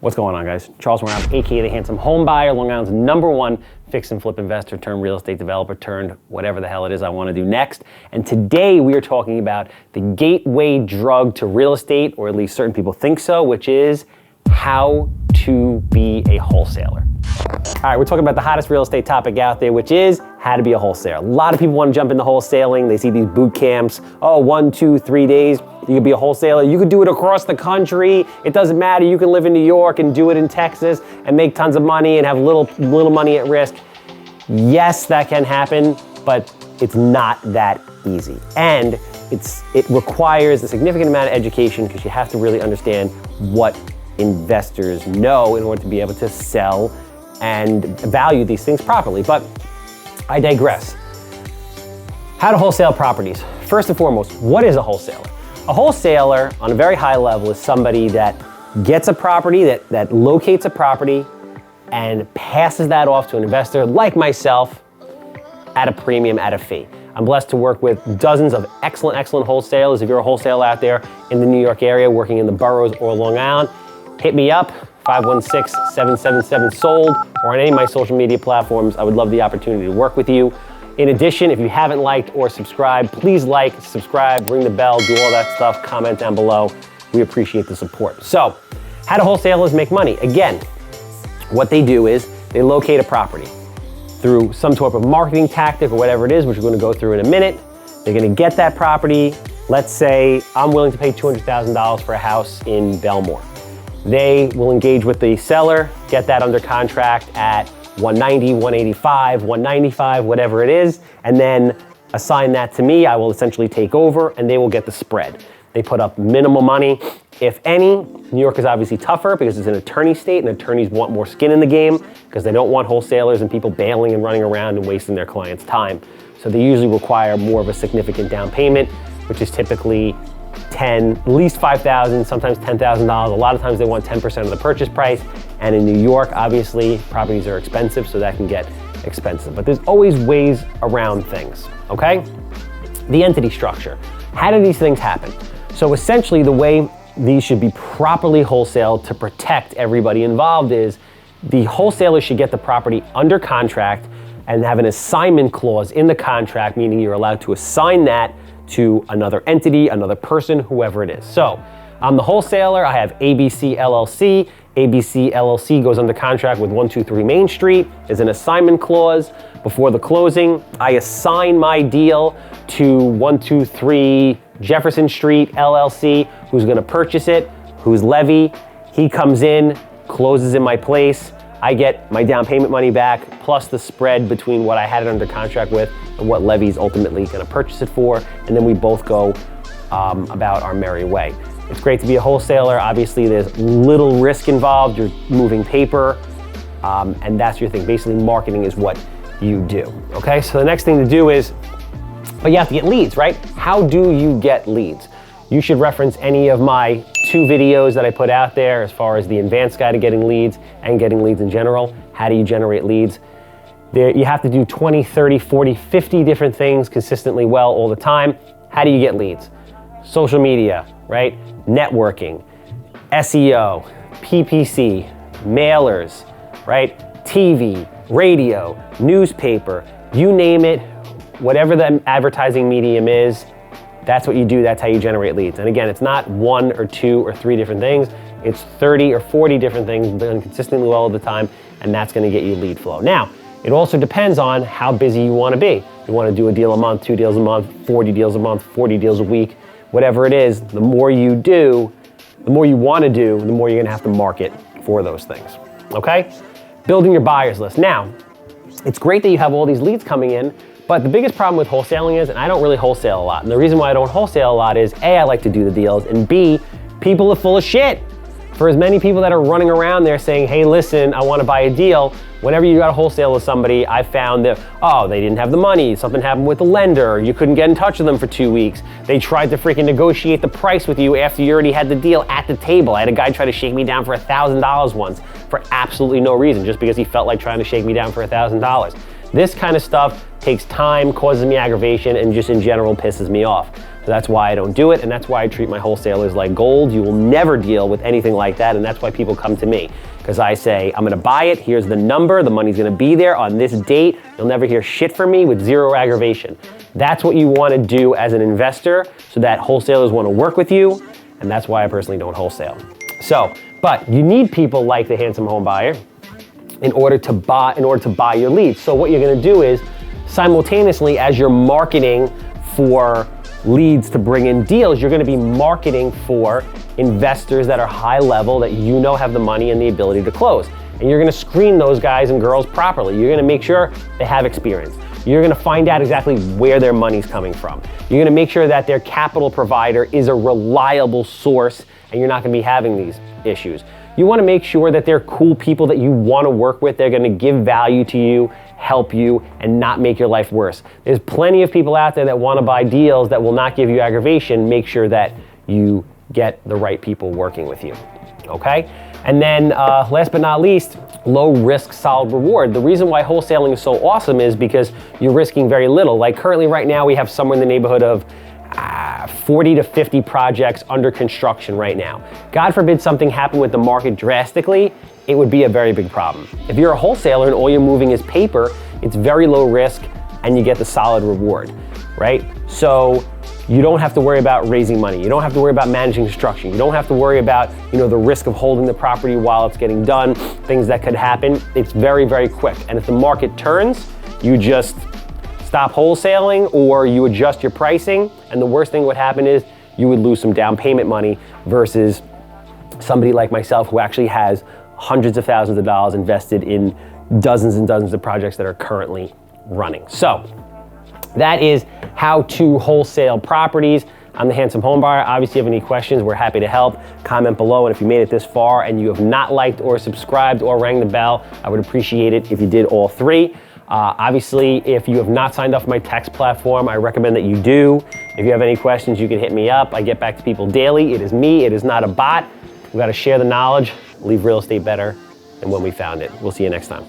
What's going on, guys? Charles Weinraub AKA the Handsome Homebuyer, Long Island's #1 fix and flip investor turned real estate developer turned whatever the hell it is I want to do next. And today we are talking about the gateway drug to real estate, or at least certain people think so, which is how to be a wholesaler. All right, we're talking about the hottest real estate topic out there, which is how to be a wholesaler. A lot of people want to jump into wholesaling. They see these boot camps. Oh, 1, 2, 3 days. You could be a wholesaler. You could do it across the country. It doesn't matter. You can live in New York and do it in Texas and make tons of money and have little money at risk. Yes, that can happen, but it's not that easy. And it requires a significant amount of education because you have to really understand what investors know in order to be able to sell and value these things properly. But I digress. How to wholesale properties. First and foremost, what is a wholesaler? A wholesaler, on a very high level, is somebody that gets a property, that locates a property and passes that off to an investor like myself at a premium, at a fee. I'm blessed to work with dozens of excellent wholesalers. If you're a wholesaler out there in the New York area, working in the boroughs or Long Island, hit me up, 516-777-SOLD, or on any of my social media platforms. I would love the opportunity to work with you. In addition, if you haven't liked or subscribed, please like, subscribe, ring the bell, do all that stuff, comment down below. We appreciate the support. So, how do wholesalers make money? Again, what they do is they locate a property through some sort of marketing tactic or whatever it is, which we're gonna go through in a minute. They're gonna get that property. Let's say I'm willing to pay $200,000 for a house in Belmore. They will engage with the seller, get that under contract at 190, 185, 195, whatever it is, and then assign that to me. I will essentially take over and they will get the spread. They put up minimal money, if any. New York is obviously tougher because it's an attorney state and attorneys want more skin in the game because they don't want wholesalers and people bailing and running around and wasting their clients' time. So they usually require more of a significant down payment, which is typically at least $5,000, sometimes $10,000. A lot of times they want 10% of the purchase price. And in New York, obviously, properties are expensive, so that can get expensive. But there's always ways around things, okay? The entity structure. How do these things happen? So essentially, the way these should be properly wholesaled to protect everybody involved is the wholesaler should get the property under contract and have an assignment clause in the contract, meaning you're allowed to assign that to another entity, another person, whoever it is. So I'm the wholesaler, I have ABC LLC. ABC LLC goes under contract with 123 Main Street. There's an assignment clause. Before the closing, I assign my deal to 123 Jefferson Street LLC, who's gonna purchase it, who's levy. He comes in, closes in my place. I get my down payment money back, plus the spread between what I had it under contract with and what levy's ultimately gonna purchase it for, and then we both go about our merry way. It's great to be a wholesaler. Obviously, there's little risk involved. You're moving paper, and that's your thing. Basically, marketing is what you do, okay? So the next thing to do is, but you have to get leads, right? How do you get leads? You should reference any of my 2 videos that I put out there as far as the advanced guide to getting leads and getting leads in general. How do you generate leads? You have to do 20, 30, 40, 50 different things consistently well all the time. How do you get leads? Social media, right? Networking, SEO, PPC, mailers, right? TV, radio, newspaper, you name it, whatever the advertising medium is, that's what you do, that's how you generate leads. And again, it's not 1 or 2 or 3 different things, it's 30 or 40 different things done consistently well all the time, and that's gonna get you lead flow. Now, it also depends on how busy you wanna be. You wanna do a deal a month, 2 deals a month, 40 deals a month, 40 deals a week, whatever it is, the more you do, the more you wanna do, the more you're gonna have to market for those things, okay? Building your buyers list. Now, it's great that you have all these leads coming in, but the biggest problem with wholesaling is, and I don't really wholesale a lot, and the reason why I don't wholesale a lot is A, I like to do the deals, and B, people are full of shit. For as many people that are running around there saying, hey, listen, I wanna buy a deal, whenever you got a wholesale with somebody, I found that, oh, they didn't have the money, something happened with the lender, you couldn't get in touch with them for 2 weeks. They tried to freaking negotiate the price with you after you already had the deal at the table. I had a guy try to shake me down for $1,000 once for absolutely no reason, just because he felt like trying to shake me down for $1,000. This kind of stuff takes time, causes me aggravation, and just in general pisses me off. So that's why I don't do it, and that's why I treat my wholesalers like gold. You will never deal with anything like that, and that's why people come to me. Because I say, I'm gonna buy it, here's the number, the money's gonna be there on this date. You'll never hear shit from me with zero aggravation. That's what you wanna do as an investor so that wholesalers wanna work with you, and that's why I personally don't wholesale. So, but you need people like the Handsome Homebuyer in order to buy your leads. So what you're gonna do is, simultaneously as you're marketing for leads to bring in deals, you're gonna be marketing for investors that are high level, that you know have the money and the ability to close. And you're gonna screen those guys and girls properly. You're gonna make sure they have experience. You're gonna find out exactly where their money's coming from. You're gonna make sure that their capital provider is a reliable source and you're not gonna be having these issues. You wanna make sure that they're cool people that you wanna work with. They're gonna give value to you, help you, and not make your life worse. There's plenty of people out there that wanna buy deals that will not give you aggravation. Make sure that you get the right people working with you, okay? And then last but not least, low risk, solid reward. The reason why wholesaling is so awesome is because you're risking very little. Like currently right now, we have somewhere in the neighborhood of 40 to 50 projects under construction right now. God forbid something happened with the market drastically, it would be a very big problem. If you're a wholesaler and all you're moving is paper, it's very low risk and you get the solid reward, right? So you don't have to worry about raising money. You don't have to worry about managing construction. You don't have to worry about, the risk of holding the property while it's getting done, things that could happen. It's very, very quick. And if the market turns, you just stop wholesaling or you adjust your pricing. And the worst thing would happen is you would lose some down payment money versus somebody like myself who actually has hundreds of thousands of dollars invested in dozens and dozens of projects that are currently running. So that is how to wholesale properties. I'm the Handsome Homebuyer. Obviously, if you have any questions, we're happy to help. Comment below, and if you made it this far and you have not liked or subscribed or rang the bell, I would appreciate it if you did all three. Obviously, if you have not signed up for my text platform, I recommend that you do. If you have any questions, you can hit me up. I get back to people daily. It is me. It is not a bot. We've got to share the knowledge, leave real estate better than when we found it. We'll see you next time.